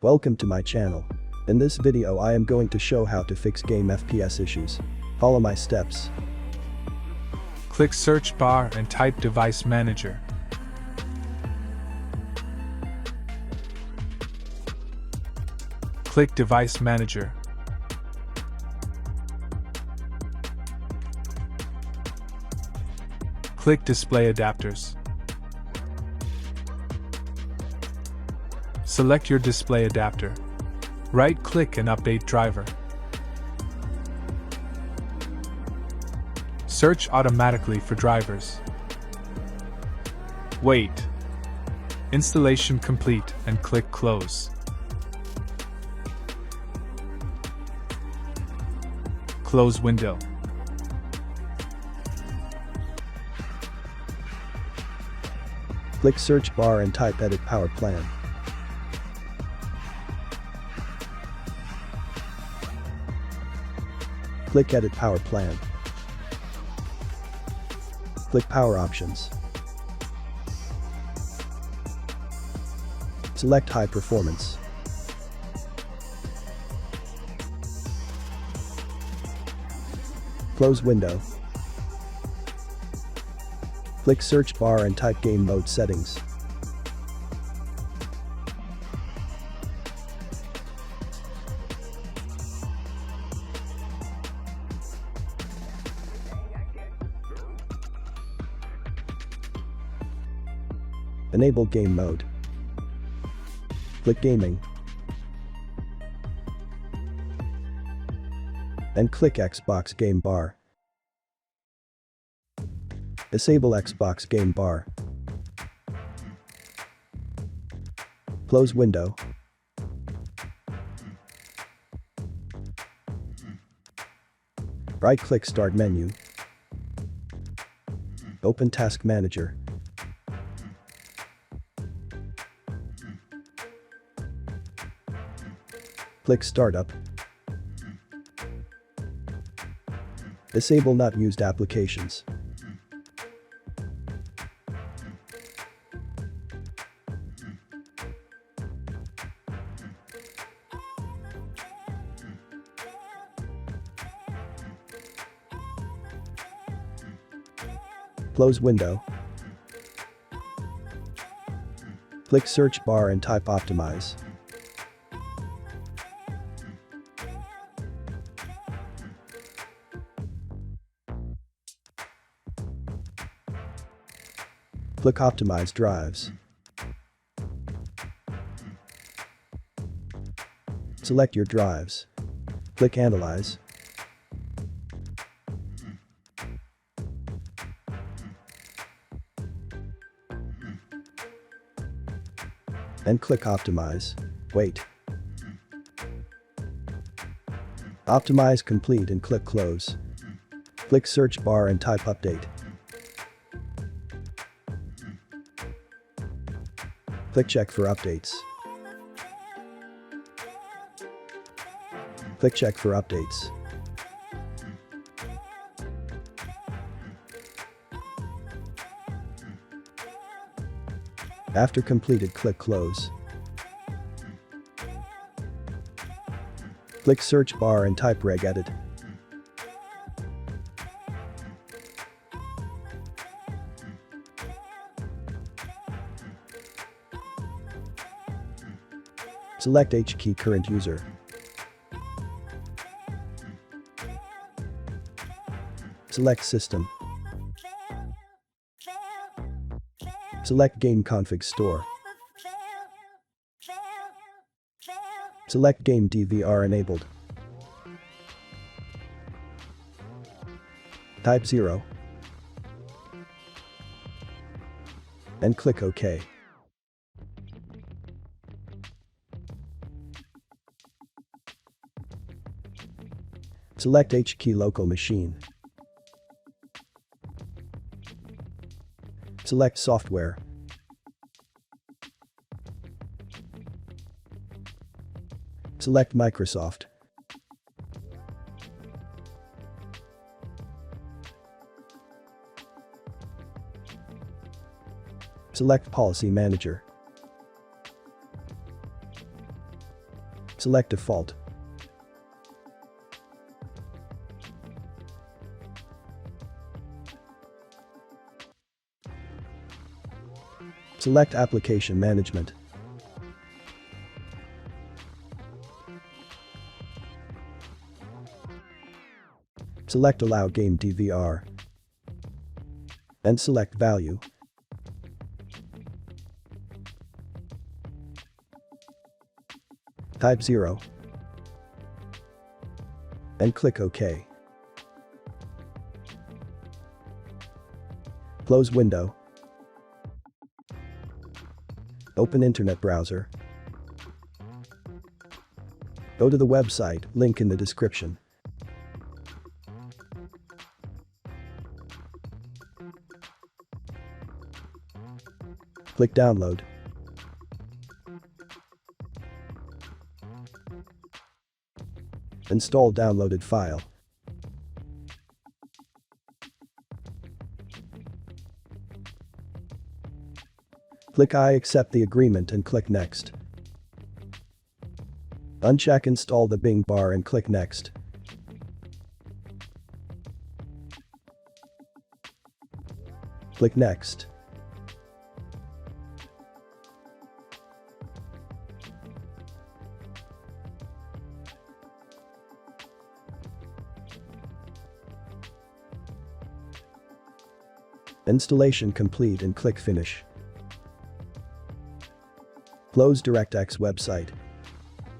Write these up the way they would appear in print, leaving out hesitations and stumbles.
Welcome to my channel. In this video I am going to show how to fix game FPS issues. Follow my steps. Click search bar and type Device Manager. Click Device Manager. Click Display Adapters. Select your display adapter. Right-click and update driver. Search automatically for drivers. Wait. Installation complete and click Close. Close window. Click search bar and type Edit Power Plan. Click Edit Power Plan. Click Power Options. Select High Performance. Close window. Click search bar and type Game Mode Settings. Enable Game Mode. Click Gaming. And click Xbox Game Bar. Disable Xbox Game Bar. Close window. Right-click Start menu. Open Task Manager. Click Startup. Disable Not Used Applications. Close window. Click search bar and type Optimize. Click Optimize Drives. Select your drives. Click Analyze. And click Optimize. Wait. Optimize complete and click Close. Click search bar and type Update. Click Check for updates. Click Check for updates. After completed, click Close. Click search bar and type regedit. Select H key current user. Select System. Select Game Config Store. Select Game DVR enabled. Type 0. And click OK. Select H key local machine. Select Software. Select Microsoft. Select Policy Manager. Select Default. Select Application Management. Select Allow Game DVR. And select Value. Type 0. And click OK. Close window. Open Internet browser. Go to the website, link in the description. Click Download. Install downloaded file. Click I accept the agreement and click Next. Uncheck Install the Bing bar and click Next. Click Next. Installation complete and click Finish. Close DirectX website.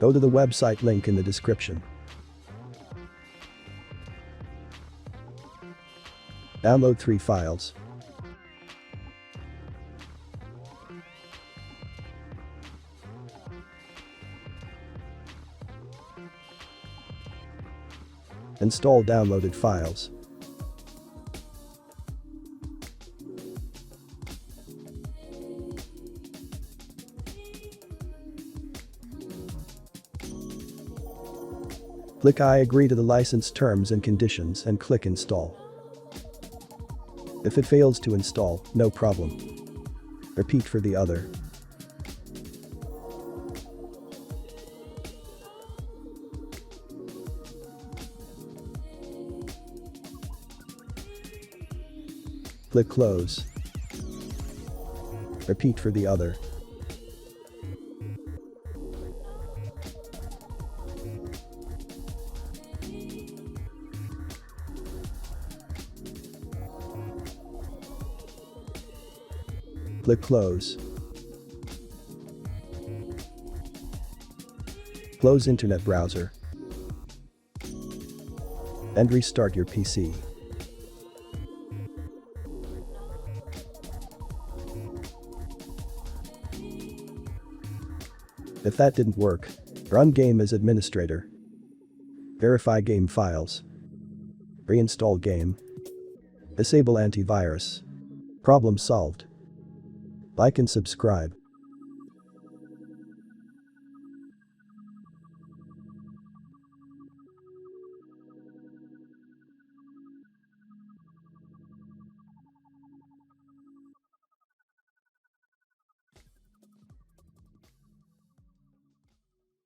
Go to the website link in the description. Download 3 files. Install downloaded files. Click I agree to the license terms and conditions and click Install. If it fails to install, no problem. Repeat for the other. Click Close. Repeat for the other. Click Close. Close Internet browser. And restart your PC. If that didn't work, run game as administrator. Verify game files. Reinstall game. Disable antivirus. Problem solved. Like and subscribe.